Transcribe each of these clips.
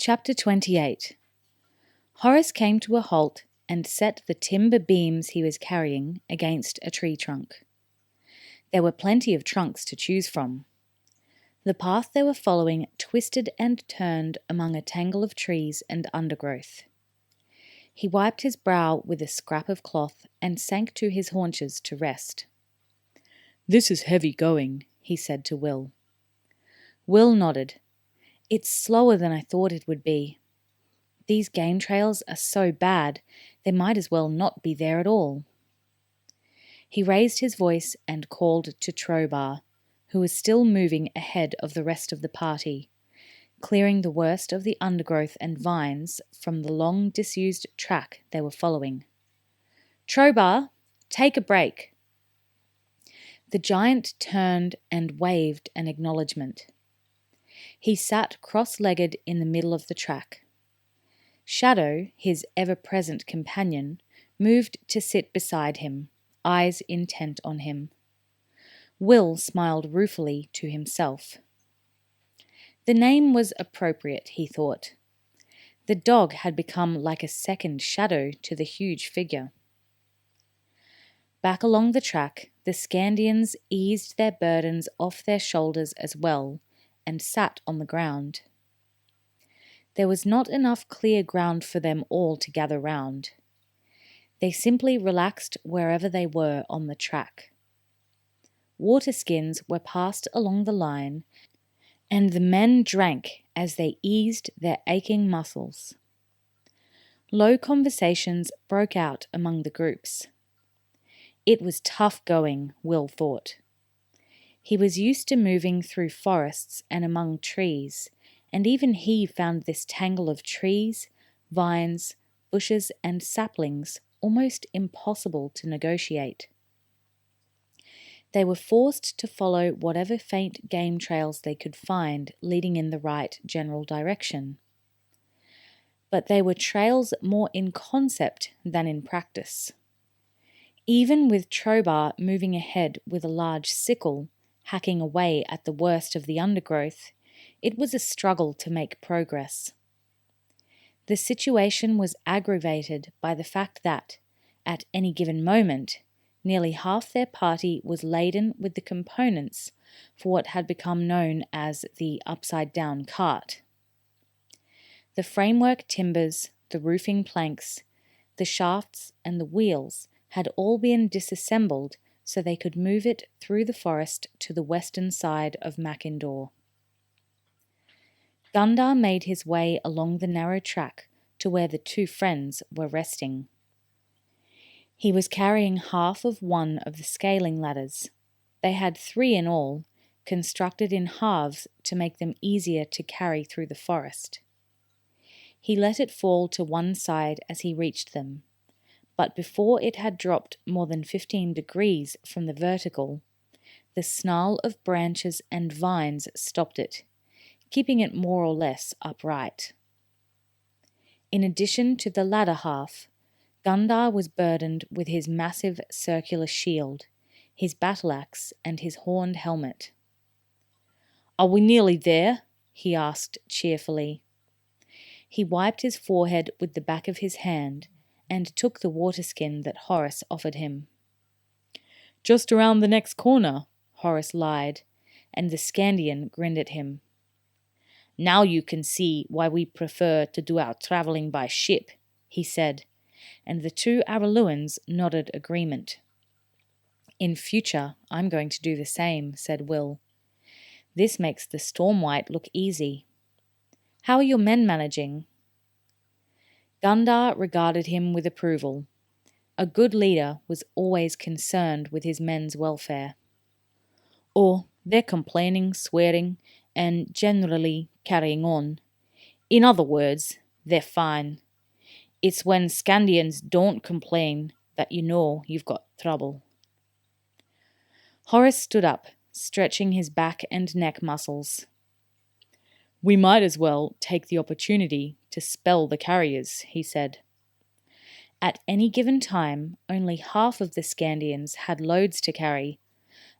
Chapter 28. Horace came to a halt and set the timber beams he was carrying against a tree trunk. There were plenty of trunks to choose from. The path they were following twisted and turned among a tangle of trees and undergrowth. He wiped his brow with a scrap of cloth and sank to his haunches to rest. "This is heavy going," he said to Will. Will nodded. "It's slower than I thought it would be. These game trails are so bad, they might as well not be there at all." He raised his voice and called to Trobar, who was still moving ahead of the rest of the party, clearing the worst of the undergrowth and vines from the long disused track they were following. "Trobar, take a break." The giant turned and waved an acknowledgement. He sat cross-legged in the middle of the track. Shadow, his ever-present companion, moved to sit beside him, eyes intent on him. Will smiled ruefully to himself. The name was appropriate, he thought. The dog had become like a second shadow to the huge figure. Back along the track, the Scandians eased their burdens off their shoulders as well, and sat on the ground. There was not enough clear ground for them all to gather round. They simply relaxed wherever they were on the track. Water skins were passed along the line, and the men drank as they eased their aching muscles. Low conversations broke out among the groups. It was tough going, Will thought. He was used to moving through forests and among trees, and even he found this tangle of trees, vines, bushes, and saplings almost impossible to negotiate. They were forced to follow whatever faint game trails they could find leading in the right general direction. But they were trails more in concept than in practice. Even with Trobar moving ahead with a large sickle, hacking away at the worst of the undergrowth, it was a struggle to make progress. The situation was aggravated by the fact that, at any given moment, nearly half their party was laden with the components for what had become known as the upside-down cart. The framework timbers, the roofing planks, the shafts and the wheels had all been disassembled so they could move it through the forest to the western side of Macindaw. Gundar made his way along the narrow track to where the two friends were resting. He was carrying half of one of the scaling ladders. They had 3 in all, constructed in halves to make them easier to carry through the forest. He let it fall to one side as he reached them, but before it had dropped more than 15 degrees from the vertical, the snarl of branches and vines stopped it, keeping it more or less upright. In addition to the ladder half, Gundar was burdened with his massive circular shield, his battle axe, and his horned helmet. "Are we nearly there?" he asked cheerfully. He wiped his forehead with the back of his hand and took the water skin that Horace offered him. "Just around the next corner," Horace lied, and the Scandian grinned at him. "Now you can see why we prefer to do our travelling by ship," he said, and the 2 Araluans nodded agreement. "In future, I'm going to do the same," said Will. "This makes the Stormwight look easy. How are your men managing?" Gundar regarded him with approval. A good leader was always concerned with his men's welfare. "Oh, they're complaining, swearing, and generally carrying on. In other words, they're fine. It's when Scandians don't complain that you know you've got trouble." Horace stood up, stretching his back and neck muscles. "We might as well take the opportunity to spell the carriers," he said. At any given time, only half of the Scandians had loads to carry,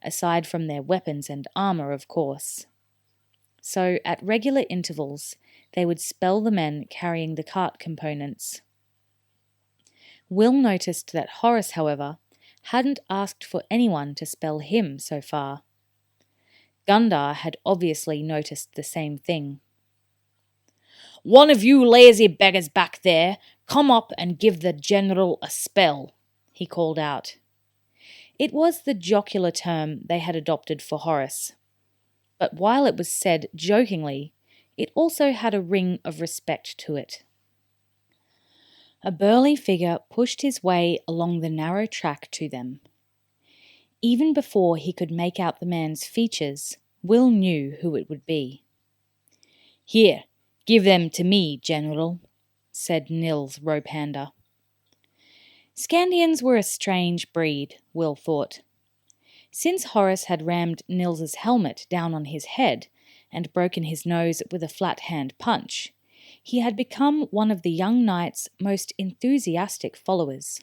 aside from their weapons and armour, of course. so at regular intervals they would spell the men carrying the cart components. Will noticed that Horace, however, hadn't asked for anyone to spell him so far. Gundar had obviously noticed the same thing. "One of you lazy beggars back there, come up and give the general a spell," he called out. It was the jocular term they had adopted for Horace. But while it was said jokingly, it also had a ring of respect to it. A burly figure pushed his way along the narrow track to them. Even before he could make out the man's features, Will knew who it would be. "Here, give them to me, General," said Nils Ropehander. Scandians were a strange breed, Will thought. Since Horace had rammed Nils's helmet down on his head and broken his nose with a flat-hand punch, he had become one of the young knight's most enthusiastic followers.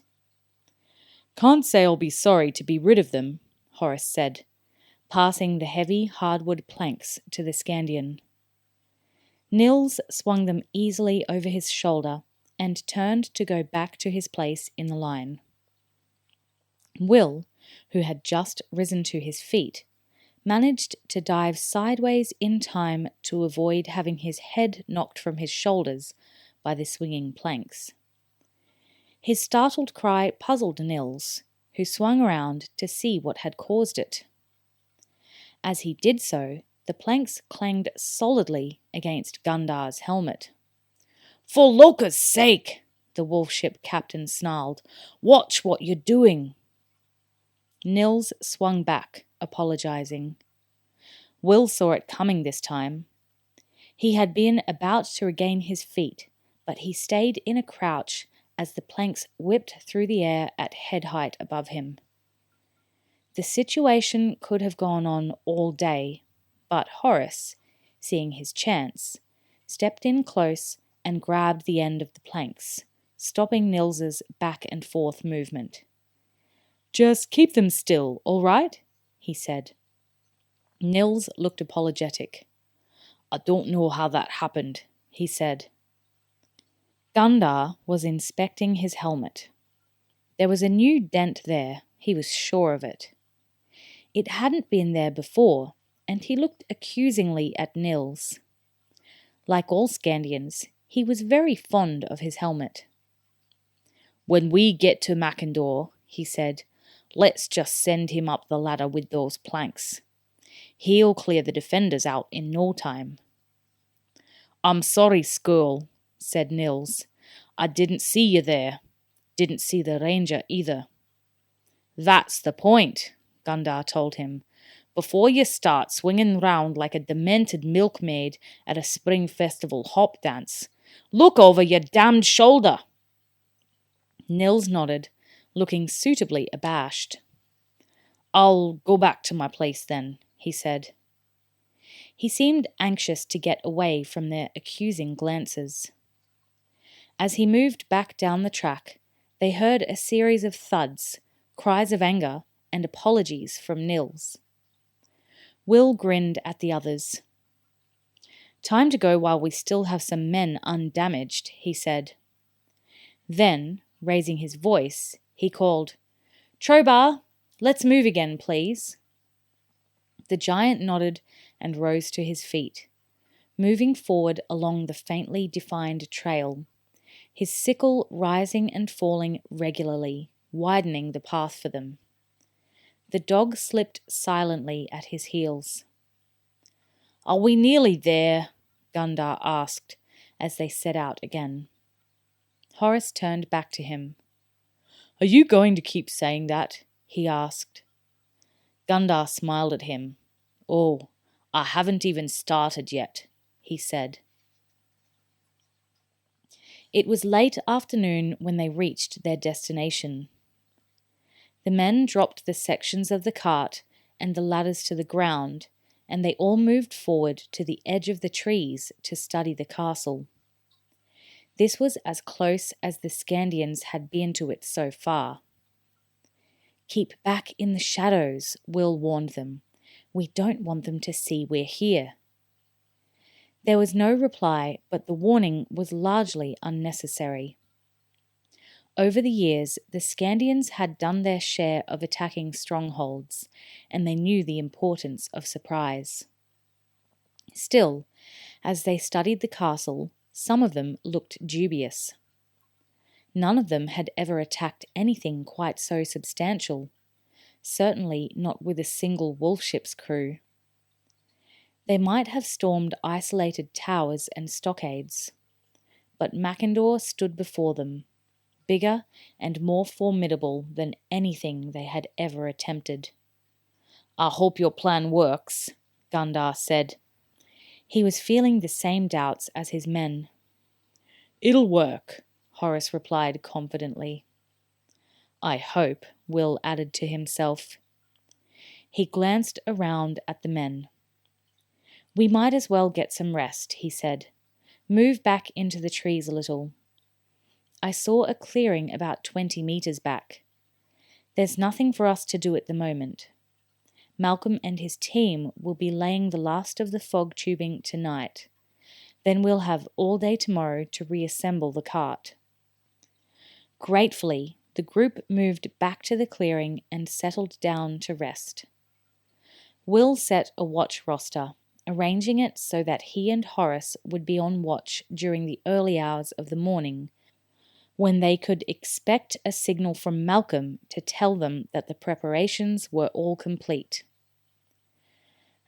"Can't say I'll be sorry to be rid of them," Horace said, passing the heavy hardwood planks to the Scandian. Nils swung them easily over his shoulder and turned to go back to his place in the line. Will, who had just risen to his feet, managed to dive sideways in time to avoid having his head knocked from his shoulders by the swinging planks. His startled cry puzzled Nils, who swung around to see what had caused it. As he did so, the planks clanged solidly against Gundar's helmet. "For Loka's sake," the wolf ship captain snarled, "watch what you're doing." Nils swung back, apologizing. Will saw it coming this time. He had been about to regain his feet, but he stayed in a crouch as the planks whipped through the air at head height above him. The situation could have gone on all day, but Horace, seeing his chance, stepped in close and grabbed the end of the planks, stopping Nils's back and forth movement. "Just keep them still, all right?" he said. Nils looked apologetic. "I don't know how that happened," he said. Gundar was inspecting his helmet. There was a new dent there, he was sure of it. It hadn't been there before, and he looked accusingly at Nils. Like all Scandians, he was very fond of his helmet. "When we get to Macindaw," he said, "let's just send him up the ladder with those planks. He'll clear the defenders out in no time." "I'm sorry, Skirl," said Nils. "I didn't see you there. Didn't see the ranger either." "That's the point," Gundar told him. "Before you start swinging round like a demented milkmaid at a spring festival hop dance, look over your damned shoulder." Nils nodded, looking suitably abashed. "I'll go back to my place then," he said. He seemed anxious to get away from their accusing glances. As he moved back down the track, they heard a series of thuds, cries of anger, and apologies from Nils. Will grinned at the others. "Time to go while we still have some men undamaged," he said. Then, raising his voice, he called, "Trobar, let's move again, please." The giant nodded and rose to his feet, moving forward along the faintly defined trail, his sickle rising and falling regularly, widening the path for them. The dog slipped silently at his heels. "Are we nearly there?" Gundar asked as they set out again. Horace turned back to him. "Are you going to keep saying that?" he asked. Gundar smiled at him. "Oh, I haven't even started yet," he said. It was late afternoon when they reached their destination. The men dropped the sections of the cart and the ladders to the ground, and they all moved forward to the edge of the trees to study the castle. This was as close as the Scandians had been to it so far. "Keep back in the shadows," Will warned them. "We don't want them to see we're here." There was no reply, but the warning was largely unnecessary. Over the years, the Scandians had done their share of attacking strongholds, and they knew the importance of surprise. Still, as they studied the castle, some of them looked dubious. None of them had ever attacked anything quite so substantial, certainly not with a single wolf ship's crew. They might have stormed isolated towers and stockades, but Macindaw stood before them, bigger and more formidable than anything they had ever attempted. "I hope your plan works," Gundar said. He was feeling the same doubts as his men. "It'll work," Horace replied confidently. "I hope," Will added to himself. He glanced around at the men. "We might as well get some rest," he said. "Move back into the trees a little. I saw a clearing about 20 meters back. There's nothing for us to do at the moment. Malcolm and his team will be laying the last of the fog tubing tonight. Then we'll have all day tomorrow to reassemble the cart." Gratefully, the group moved back to the clearing and settled down to rest. Will set a watch roster, arranging it so that he and Horace would be on watch during the early hours of the morning, when they could expect a signal from Malcolm to tell them that the preparations were all complete.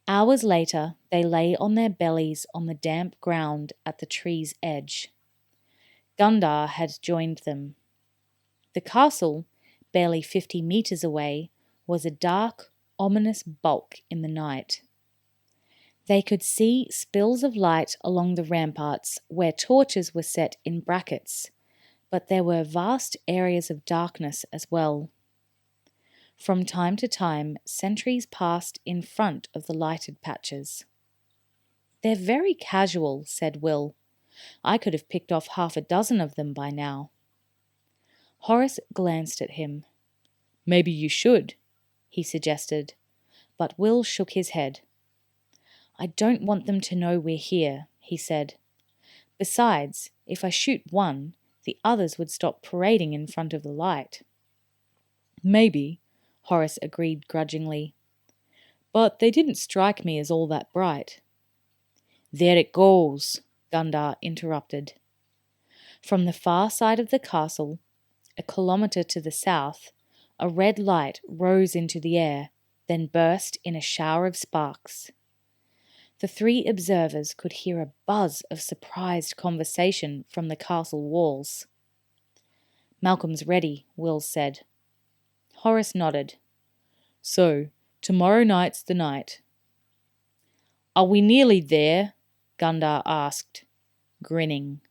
Hours later, they lay on their bellies on the damp ground at the tree's edge. Gundar had joined them. The castle, barely 50 meters away, was a dark, ominous bulk in the night. They could see spills of light along the ramparts where torches were set in brackets, but there were vast areas of darkness as well. From time to time, sentries passed in front of the lighted patches. "They're very casual," said Will. "I could have picked off half a dozen of them by now." Horace glanced at him. "Maybe you should," he suggested, but Will shook his head. "I don't want them to know we're here," he said. "Besides, if I shoot one, the others would stop parading in front of the light." "Maybe," Horace agreed grudgingly. "But they didn't strike me as all that bright." "There it goes," Gundar interrupted. From the far side of the castle, a kilometre to the south, a red light rose into the air, then burst in a shower of sparks. The three observers could hear a buzz of surprised conversation from the castle walls. "Malcolm's ready," Will said. Horace nodded. "So, tomorrow night's the night." "Are we nearly there?" Gundar asked, grinning.